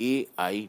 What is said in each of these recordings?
AIDS,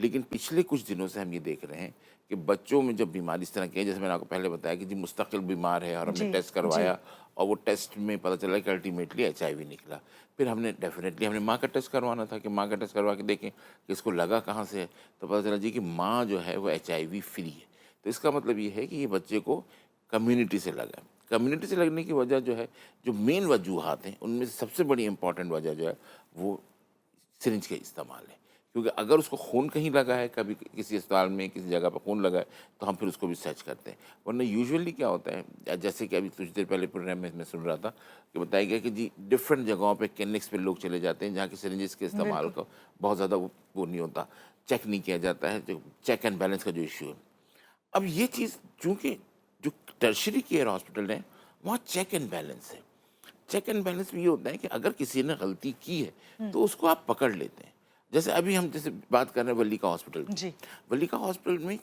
لیکن پچھلے کچھ دنوں سے ہم یہ دیکھ رہے ہیں کہ بچوں میں جب بیماری اس طرح کی ہے، جیسے میں نے آپ کو پہلے بتایا کہ جی مستقل بیمار ہے اور ہم نے جی ٹیسٹ کروایا اور وہ ٹیسٹ میں پتہ چلا کہ الٹیمیٹلی ایچ آئی وی نکلا. پھر ہم نے ڈیفینیٹلی ہم نے ماں کا ٹیسٹ کروانا تھا کہ ماں کا ٹیسٹ کروا کے دیکھیں کہ اس کو لگا کہاں سے ہے. تو پتہ چلا جی کہ ماں جو ہے وہ ایچ آئی وی فری ہے. تو اس کا مطلب یہ ہے کہ یہ بچے کو کمیونٹی سے لگا. کمیونٹی سے لگنے کی وجہ جو ہے، جو مین وجوہات ہیں ان میں سے سب سے بڑی امپورٹنٹ وجہ جو ہے وہ سرنج کا استعمال ہے. کیونکہ اگر اس کو خون کہیں لگا ہے، کبھی کسی اسپتال میں کسی جگہ پہ خون لگا ہے، تو ہم پھر اس کو بھی سرچ کرتے ہیں. ورنہ یوزولی کیا ہوتا ہے، جیسے کہ ابھی کچھ دیر پہلے پروگرام میں سن رہا تھا کہ بتایا گیا کہ جی ڈفرینٹ جگہوں پہ کلینکس پہ لوگ چلے جاتے ہیں جہاں کی سرنجز کے استعمال بالکل. کا بہت زیادہ وہ نہیں ہوتا، چیک نہیں کیا جاتا ہے، جو چیک اینڈ بیلنس کا جو ایشو ہے. اب یہ چیز چونکہ جو ٹرشری کیئر ہاسپٹل ہیں وہاں چیک اینڈ بیلنس ہے. چیک اینڈ بیلنس میں یہ ہوتا ہے کہ اگر کسی نے غلطی کی ہے تو اس کو آپ پکڑ لیتے ہیں. جیسے ابھی ہم جیسے بات کر رہے ہیں ولی کا ہاسپٹل کی. جی ولی کا ہاسپٹل میں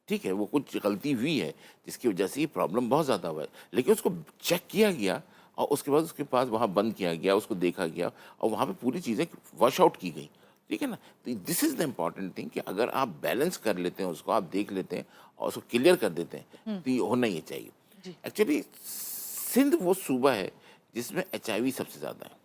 ٹھیک ہے وہ کچھ غلطی ہوئی ہے جس کی وجہ سے یہ پرابلم بہت زیادہ ہوا ہے، لیکن اس کو چیک کیا گیا اور اس کے بعد اس کے پاس وہاں بند کیا گیا، اس کو دیکھا گیا اور وہاں پہ پوری چیزیں واش آؤٹ کی گئی. ٹھیک ہے نا. تو دس از دا امپورٹنٹ تھنگ کہ اگر آپ بیلنس کر لیتے ہیں، اس کو آپ دیکھ لیتے ہیں اور اس کو کلیئر کر دیتے ہیں تو یہ ہونا ہی چاہیے. جی ایکچولی سندھ وہ صوبہ ہے جس میں ایچ آئی وی سب سے زیادہ ہے.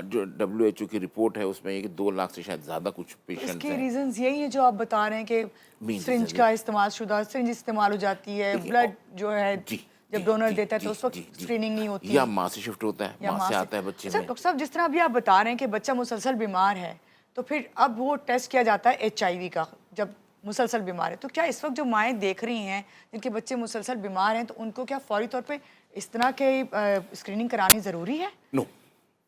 جو WHO کی رپورٹ ہے اس میں یہ کہ 2 لاکھ سے شاید زیادہ کچھ اس پیشنٹس کے ہیں. ریزنز یہی ہیں جو آپ بتا رہے ہیں کہ Main سرنج reason کا استعمال شدہ سرنج استعمال ہو جاتی ہے، دیکھیے، بلڈ جو ہے جی جب جی ڈونر جی دیتا ہے تو جی اس وقت جی جی اسکریننگ نہیں ہوتی یا ماں سے شفٹ ہوتا ہے، یا ماں ماں سے سے. آتا ہے بچے اچھا میں. ڈاکٹر صاحب، جس طرح ابھی آپ بتا رہے ہیں کہ بچہ مسلسل بیمار ہے تو پھر اب وہ ٹیسٹ کیا جاتا ہے ایچ آئی وی کا جب مسلسل بیمار ہے، تو کیا اس وقت جو مائیں دیکھ رہی ہیں جن کے بچے مسلسل بیمار ہیں تو ان کو کیا فوری طور پہ اس طرح کے اسکریننگ کرانی ضروری ہے؟ نو،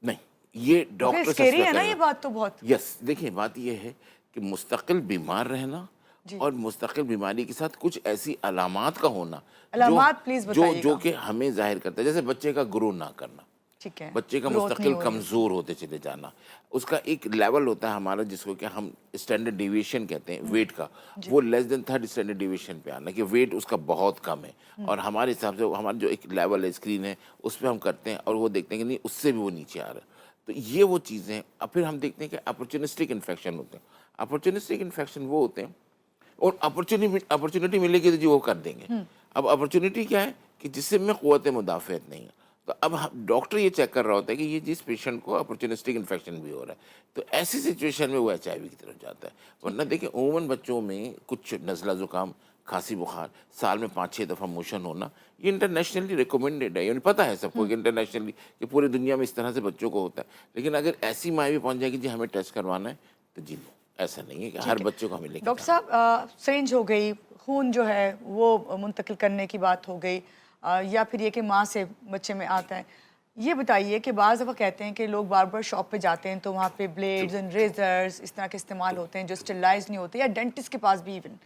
نہیں، یہ تو پھر ڈاکٹر اسکیری ہے سسپیکٹ نا کرے یہ گا. بات تو بہت. یس دیکھیں بات یہ ہے کہ مستقل بیمار رہنا جی اور مستقل بیماری کے ساتھ کچھ ایسی علامات کا ہونا جو علامات پلیز جو بتائیے جو گا. کہ ہمیں ظاہر کرتا ہے. جیسے بچے کا گرو نہ کرنا، ٹھیک ہے، بچے کا گروتھ نہیں مستقل ہو رہی اس کی. کمزور ہوتے چلے جانا، اس کا ایک لیول ہوتا ہے ہمارا جس کو کہ ہم اسٹینڈرڈ ڈیویشن کہتے ہیں ویٹ کا، وہ لیس دین 3rd اسٹینڈرڈ ڈیویشن پہ آنا کہ ویٹ اس کا بہت کم ہے. اور ہمارے حساب سے ہمارا جو ایک لیول ہے اسکرین ہے اس پہ ہم کرتے ہیں اور وہ دیکھتے ہیں کہ نہیں اس سے بھی وہ نیچے آ رہا ہے. تو یہ وہ چیزیں. اب پھر ہم دیکھتے ہیں کہ اپرچونسٹک انفیکشن ہوتے ہیں. اپرچونسٹک انفیکشن وہ ہوتے ہیں اور اپرچونٹی ملے گی تو جی وہ کر دیں گے. اب اپرچونٹی کیا ہے کہ جس سے میں قوت مدافعت نہیں ہے. تو اب ڈاکٹر یہ چیک کر رہا ہوتا ہے کہ یہ جس پیشنٹ کو اپرچونسٹک انفیکشن بھی ہو رہا ہے تو ایسی سچویشن میں وہ ایچ آئی وی کی طرف جاتا ہے. ورنہ دیکھیں عموماً بچوں میں کچھ نزلہ زکام، کھانسی، بخار، سال میں 5-6 دفعہ موشن ہونا، یہ انٹرنیشنلی ریکمینڈیڈ ہے. یعنی پتہ ہے سب کو کہ انٹرنیشنلی کہ پوری دنیا میں اس طرح سے بچوں کو ہوتا ہے. لیکن اگر ایسی مائیں بھی پہنچ جائے گی جی ہمیں ٹیسٹ کروانا ہے تو جی نو، ایسا نہیں ہے کہ ہر بچے کو ہمیں لے کے ڈاکٹر جانا. صاحب، سرنج ہو گئی، خون جو ہے وہ منتقل کرنے کی بات ہو گئی، یا پھر یہ کہ ماں سے بچے میں آتا ہے. یہ بتائیے کہ بعض دفعہ کہتے ہیں کہ لوگ باربر شاپ پہ جاتے ہیں تو وہاں پہ بلیڈز اینڈ ریزرز اس طرح کے استعمال ہوتے ہیں جو اسٹرلائز نہیں ہوتے، یا ڈینٹسٹ کے پاس بھی ایون.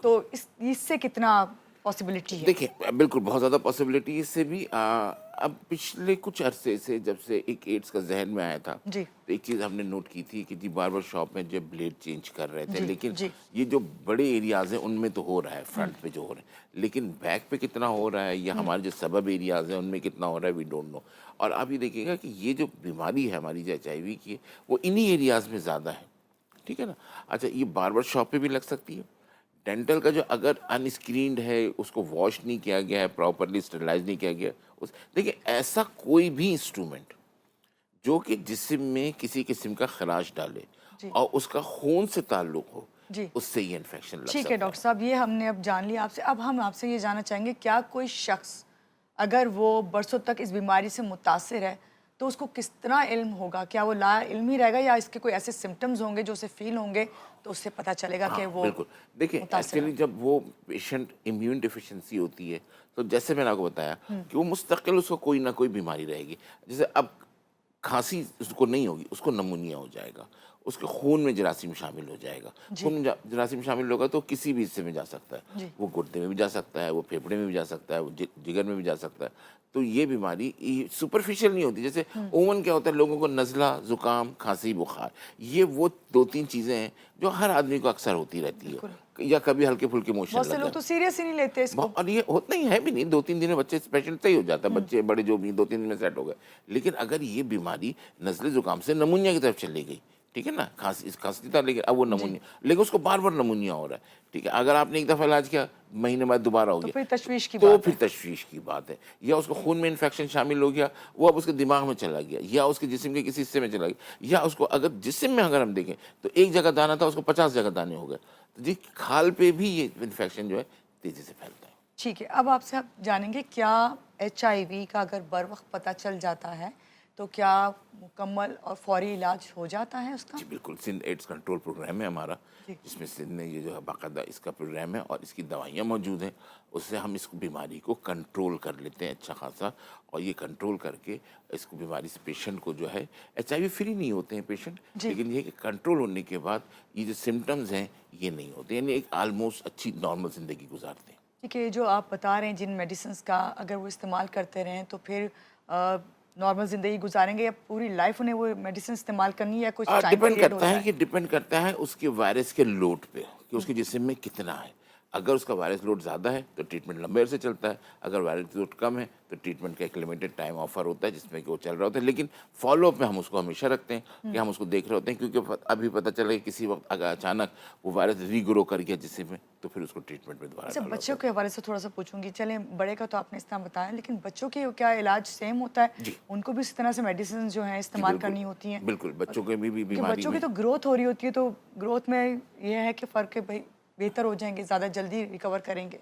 تو اس سے کتنا پاسبلٹی ہے؟ دیکھیں بالکل بہت زیادہ پاسبلٹی اس سے بھی. اب پچھلے کچھ عرصے سے جب سے ایک ایڈس کا ذہن میں آیا تھا جی تو ایک چیز ہم نے نوٹ کی تھی کہ جی باربر شاپ میں جو بلیڈ چینج کر رہے تھے، جی لیکن جی یہ جو بڑے ایریاز ہیں ان میں تو ہو رہا ہے، فرنٹ پہ جو ہو رہا ہے، لیکن بیک پہ کتنا ہو رہا ہے یا ہمارے جو سبب ایریاز ہیں ان میں کتنا ہو رہا ہے وی ڈونٹ نو. اور آپ یہ دیکھیے گا کہ یہ جو بیماری ہے ہماری جو ایچ آئی وی کی وہ انہی ایریاز میں زیادہ ہے. ٹھیک ہے نا. اچھا یہ باربر شاپ پہ بھی لگ سکتی ہے. ڈینٹل کا جو اگر ان اسکرینڈ ہے، اس کو واش نہیں کیا گیا ہے، پراپرلی اسٹرلائز نہیں کیا گیا. دیکھیں ایسا کوئی بھی انسٹرومنٹ جو کہ جسم میں کسی قسم کا خراش ڈالے جی اور اس کا خون سے تعلق ہو، جی اس سے یہ انفیکشن لگ ٹھیک سکتا ہے ڈاکٹر صاحب، یہ ہم نے اب جان لیا آپ سے. اب ہم آپ سے یہ جاننا چاہیں گے کیا کوئی شخص اگر وہ برسوں تک اس بیماری سے متاثر ہے تو اس کو کس طرح علم ہوگا؟ کیا وہ لا علم ہی رہے گا یا اس کے کوئی ایسے سمٹمز ہوں گے جو اسے فیل ہوں گے تو اس سے پتہ چلے گا ہاں کہ وہ بالکل. دیکھیں متاثر ہے؟ ایکچولی جب وہ پیشنٹ امیون ڈیفیشنسی ہوتی ہے تو جیسے میں نے آپ کو بتایا کہ وہ مستقل اس کو کوئی نہ کوئی بیماری رہے گی. جیسے اب کھانسی اس کو نہیں ہوگی، اس کو نمونیا ہو جائے گا، اس کے خون میں جراثیم شامل ہو جائے گا. جی خون میں جراثیم شامل ہوگا تو کسی بھی حصے میں جا سکتا ہے. جی وہ گردے میں بھی جا سکتا ہے، وہ پھیپھڑے میں بھی جا سکتا ہے، وہ جگر میں بھی جا سکتا ہے. تو یہ بیماری سپرفیشل نہیں ہوتی. جیسے عموماً کیا ہوتا ہے لوگوں کو نزلہ، زکام، کھانسی، بخار، یہ وہ 2-3 چیزیں ہیں جو ہر آدمی کو اکثر ہوتی رہتی بالکل. ہے، یا کبھی ہلکے پھلکے موشن بہت سے لگ لوگ جائے. تو سیریس ہی نہیں لیتے اس کو. اور یہ ہوتا ہی ہے بھی نہیں، 2-3 دن میں بچے پیشنٹ صحیح ہو جاتا ہے، بچے بڑے جو بھی 2-3 دن میں سیٹ ہو گئے. لیکن اگر یہ بیماری نزلے زکام سے نمونیا کی طرف چلی گئی، ٹھیک ہے نا, کھانسی تھا لیکن اب وہ نمونیا, لیکن اس کو بار بار نمونیا ہو رہا ہے, ٹھیک ہے. اگر آپ نے ایک دفعہ علاج کیا, مہینے بعد دوبارہ ہو تو گیا, پھر تشویش کی تو بات پھر ہے. تشویش کی بات ہے. یا اس کو خون میں انفیکشن شامل ہو گیا, وہ اب اس کے دماغ میں چلا گیا, یا اس کے جسم کے کسی حصے میں چلا گیا, یا اس کو اگر جسم میں اگر ہم دیکھیں تو ایک جگہ دانا تھا, اس کو 50 جگہ دانے ہو گئے. تو جی کھال پہ بھی یہ انفیکشن جو ہے تیزی سے پھیلتا ہے. ٹھیک ہے, اب آپ سے آپ جانیں گے کیا HIV کا اگر بر وقت پتہ چل جاتا ہے تو کیا مکمل اور فوری علاج ہو جاتا ہے اس کا؟ جی بالکل, سندھ ایڈس کنٹرول پروگرام ہے ہمارا, جی. جس میں سندھ میں یہ جو ہے باقاعدہ اس کا پروگرام ہے اور اس کی دوائیاں موجود ہیں. اس سے ہم اس بیماری کو کنٹرول کر لیتے ہیں اچھا خاصا, اور یہ کنٹرول کر کے اس کو بیماری سے پیشنٹ کو جو ہے, HIV فری نہیں ہوتے ہیں پیشنٹ, جی. لیکن یہ کہ کنٹرول ہونے کے بعد یہ جو سمٹمز ہیں یہ نہیں ہوتے, یعنی ایک آلموسٹ اچھی نارمل زندگی گزارتے ہیں. ٹھیک ہے, جو آپ بتا رہے ہیں جن میڈیسنس کا اگر وہ استعمال کرتے رہیں تو پھر نارمل زندگی گزاریں گے یا پوری لائف انہیں وہ میڈیسن استعمال کرنی ہے یا کچھ ٹائم ڈپینڈ پیریڈ کرتا ہوتا ہے ہے؟ کہ ڈپینڈ کرتا ہے اس کے وائرس کے لوڈ پہ کہ اس کے جسم میں کتنا ہے. اگر اس کا وائرس لوڈ زیادہ ہے تو ٹریٹمنٹ لمبے عرصے چلتا ہے, اگر وائرس لوڈ کم ہے تو ٹریٹمنٹ کا ایک لمیٹڈ ٹائم آفر ہوتا ہے جس میں کہ وہ چل رہا ہوتا ہے. لیکن فالو اپ میں ہم اس کو ہمیشہ رکھتے ہیں کہ ہم اس کو دیکھ رہے ہوتے ہیں, کیونکہ ابھی پتہ چلا کہ کسی وقت اگر اچانک وہ وائرس ری گرو کر گیا جسم میں تو پھر اس کو ٹریٹمنٹ میں دوبارہ اچھا, ڈالنا بچوں ہوتا کے حوالے سے تھوڑا سا پوچھوں گی. چلیں بڑے کا تو آپ نے اس طرح بتایا, لیکن بچوں کے کیا علاج سیم ہوتا ہے؟ جی. ان کو بھی اس طرح سے میڈیسن جو ہیں جی استعمال بالکل, کرنی ہوتی ہیں؟ بالکل بچوں کے بھی کہ بیماری بچوں کی میں تو گروتھ ہو رہی ہوتی ہے, تو گروتھ میں یہ ہے کہ فرق ہے بھائی بہتر ہو جائیں گے, زیادہ جلدی ریکور کریں گے,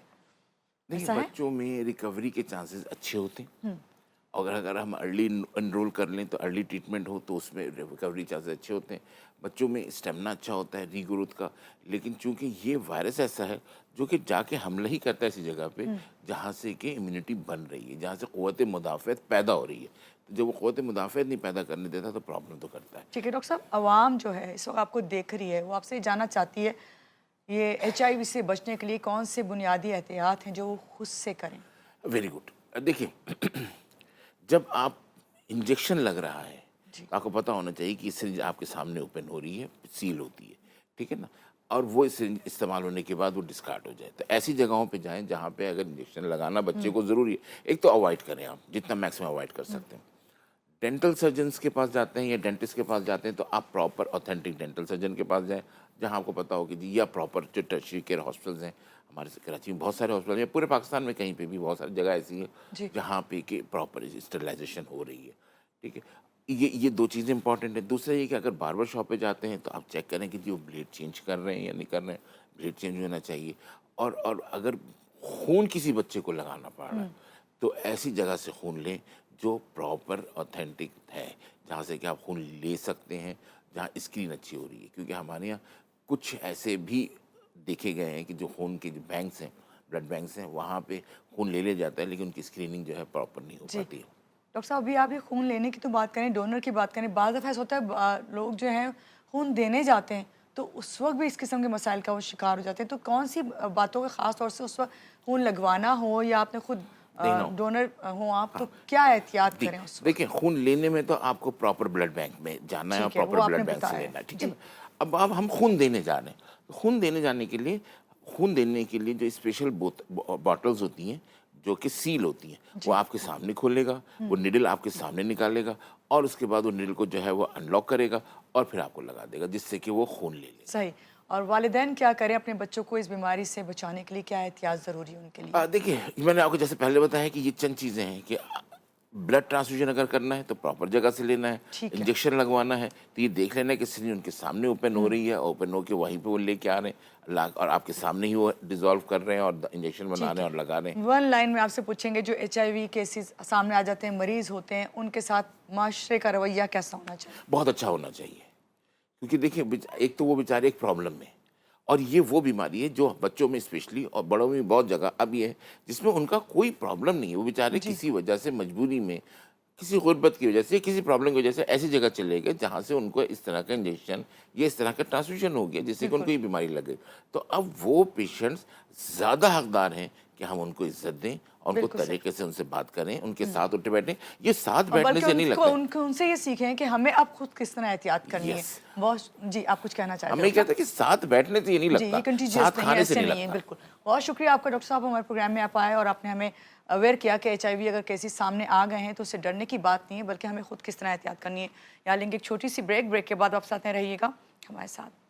دیکھیے ایسا ہے؟ بچوں میں ریکوری کے چانسز اچھے ہوتے ہیں, اگر ہم ارلی انرول کر لیں تو ارلی ٹریٹمنٹ ہو تو اس میں ریکوری چانسز اچھے ہوتے ہیں. بچوں میں اسٹیمنا اچھا ہوتا ہے ری گروتھ کا, لیکن چونکہ یہ وائرس ایسا ہے جو کہ جا کے حملہ ہی کرتا ہے ایسی جگہ پہ جہاں سے کہ امیونٹی بن رہی ہے, جہاں سے قوت مدافعت پیدا ہو رہی ہے. تو جب وہ قوت مدافعت نہیں پیدا کرنے دیتا تو پرابلم تو کرتا ہے. ٹھیک ہے ڈاکٹر صاحب, عوام جو ہے اس وقت آپ کو دیکھ رہی ہے, وہ آپ سے جاننا چاہتی ہے یہ HIV سے بچنے کے لیے کون سے بنیادی احتیاط ہیں جو وہ خود سے کریں؟ Very good. دیکھیں جب آپ انجیکشن لگ رہا ہے جی. آپ کو پتہ ہونا چاہیے کہ سرنج آپ کے سامنے اوپن ہو رہی ہے, سیل ہوتی ہے, ٹھیک ہے نا, اور وہ سرنج استعمال ہونے کے بعد وہ ڈسکارڈ ہو جائے. تو ایسی جگہوں پہ جائیں جہاں پہ اگر انجیکشن لگانا بچے کو ضروری ہے, ایک تو اوائڈ کریں آپ جتنا میکسیمم اوائڈ کر سکتے ہیں. ڈینٹل سرجنس کے پاس جاتے ہیں یا ڈینٹسٹ کے پاس جاتے ہیں تو آپ پراپر اوتھینٹک ڈینٹل سرجن کے پاس جائیں جہاں آپ کو پتہ ہو کہ جی, یا پراپر جو ٹرشری کیئر ہاسپٹلز ہیں ہمارے کراچی میں بہت سارے ہاسپٹل ہیں, پورے پاکستان میں کہیں پہ بھی بہت ساری جگہ ایسی جی. ہے جہاں پہ کہ پراپر اسٹرلائزیشن ہو رہی ہے, ٹھیک ہے. یہ دو چیزیں امپورٹنٹ ہیں. دوسرا یہ کہ اگر باربر شاپ پہ جاتے ہیں تو آپ چیک کریں کہ جی وہ بلیڈ چینج کر رہے ہیں یا نہیں کر رہے ہیں, بلیڈ چینج ہونا چاہیے. اور اگر خون کسی بچے کو لگانا پڑ رہا ہے تو ایسی جگہ سے خون لیں جو پراپر اوتھینٹک ہے, جہاں سے کہ آپ خون لے سکتے ہیں, جہاں اسکرین اچھی ہو رہی ہے. کیونکہ ہمارے یہاں کچھ ایسے بھی دیکھے گئے ہیں کہ جو خون کے جو بینکس ہیں, بلڈ بینکس ہیں, وہاں پہ خون لے جاتا ہے لیکن ان کی اسکریننگ جو ہے پراپر نہیں ہو پاتی ہے. ڈاکٹر صاحب ابھی آپ یہ خون لینے کی تو بات کریں, ڈونر کی بات کریں, بعض دفعہ ایسا ہوتا ہے لوگ جو ہیں خون دینے جاتے ہیں تو اس وقت بھی اس قسم کے مسائل کا وہ شکار ہو جاتے ہیں. تو کون سی باتوں کا خاص طور سے اس وقت خون لگوانا ہو یا آپ نے خود ڈونر ہوں آپ, تو کیا احتیاط کریں اس وقت؟ دیکھیں خون لینے میں تو آپ کو پراپر بلڈ بینک میں جانا ہے اور ٹھیک ہے, پراپر وہ آپ بلڈ نے بینک سے بتایا لینا ہے, ٹھیک ہے جی. نا. اب ہم خون دینے جا رہے ہیں, خون دینے جانے کے لیے جو اسپیشل باٹلز ہوتی ہیں جو کہ سیل ہوتی ہیں وہ آپ کے سامنے کھولے گا, وہ نیڈل آپ کے سامنے نکالے گا اور اس کے بعد وہ نیڈل کو جو ہے وہ ان لاک کرے گا اور پھر آپ کو لگا دے گا جس سے کہ وہ خون لے لے. صحیح. اور والدین کیا کریں اپنے بچوں کو اس بیماری سے بچانے کے لیے, کیا احتیاط ضروری ہے ان کے لیے؟ دیکھیے میں نے آپ کو جیسے پہلے بتایا کہ یہ چند چیزیں ہیں کہ بلڈ ٹرانسفیوژن اگر کرنا ہے تو پراپر جگہ سے لینا ہے, ٹھیک ہے. انجیکشن لگوانا ہے تو یہ دیکھ لینا ہے کہ سرنج ان کے سامنے اوپن ہو رہی ہے, اوپن ہو کے وہیں پہ وہ لے کے آ رہے ہیں اور آپ کے سامنے ہی وہ ڈیزالو کر رہے ہیں اور انجیکشن بنا رہے ہیں اور لگا رہے ہیں. ون لائن میں آپ سے پوچھیں گے جو HIV کیسز سامنے آ جاتے ہیں, مریض ہوتے ہیں, ان کے ساتھ معاشرے کا رویہ کیسا ہونا چاہیے؟ بہت اچھا ہونا چاہیے, کیونکہ دیکھیں ایک تو وہ بیچارے ایک پرابلم میں, اور یہ وہ بیماری ہے جو بچوں میں اسپیشلی اور بڑوں میں بہت جگہ اب یہ ہے جس میں ان کا کوئی پرابلم نہیں ہے, وہ بیچارے کسی وجہ سے مجبوری میں, کسی غربت کی وجہ سے, کسی پرابلم کی وجہ سے ایسی جگہ چلے گئے جہاں سے ان کو اس طرح کا انجیکشن یا اس طرح کا ٹرانسمیشن ہو گیا جس سے کہ ان کو یہ بیماری لگ گئی. تو اب وہ پیشنٹس زیادہ حقدار ہیں کہ ہم ان کو عزت دیں اور ان کو بالکل صحیح۔ طریقے سے ان سے بات کریں، ان کے ساتھ اٹھے بیٹھیں. یہ ساتھ اور بیٹھنے سے نہیں بلکہ لگتا. ان سے یہ سیکھیں کہ ہمیں اب خود کس طرح احتیاط کرنی ہے. Yes. بہت جی آپ کچھ کہنا چاہتے ہمیں ہیں یہ کہتے ہیں کہ ساتھ بیٹھنے سے یہ نہیں جی لگتا، یہ کنٹیجیس ساتھ نہیں ہے، کھانے سے ایسے نہیں نہیں ہے. لگتا. بالکل. بہت شکریہ آپ کا ڈاکٹر صاحب، ہمارے پروگرام میں آپ آئے اور آپ نے ہمیں اویئر کیا کہ ایچ آئی وی اگر کیسز سامنے آ گئے ہیں تو اس سے ڈرنے کی بات نہیں ہے، بلکہ ہمیں خود کس طرح احتیاط کرنی ہے. یہاں لیں گے ایک چھوٹی سی بریک کے بعد واپس آتے ہیں، رہیے گا ہمارے ساتھ.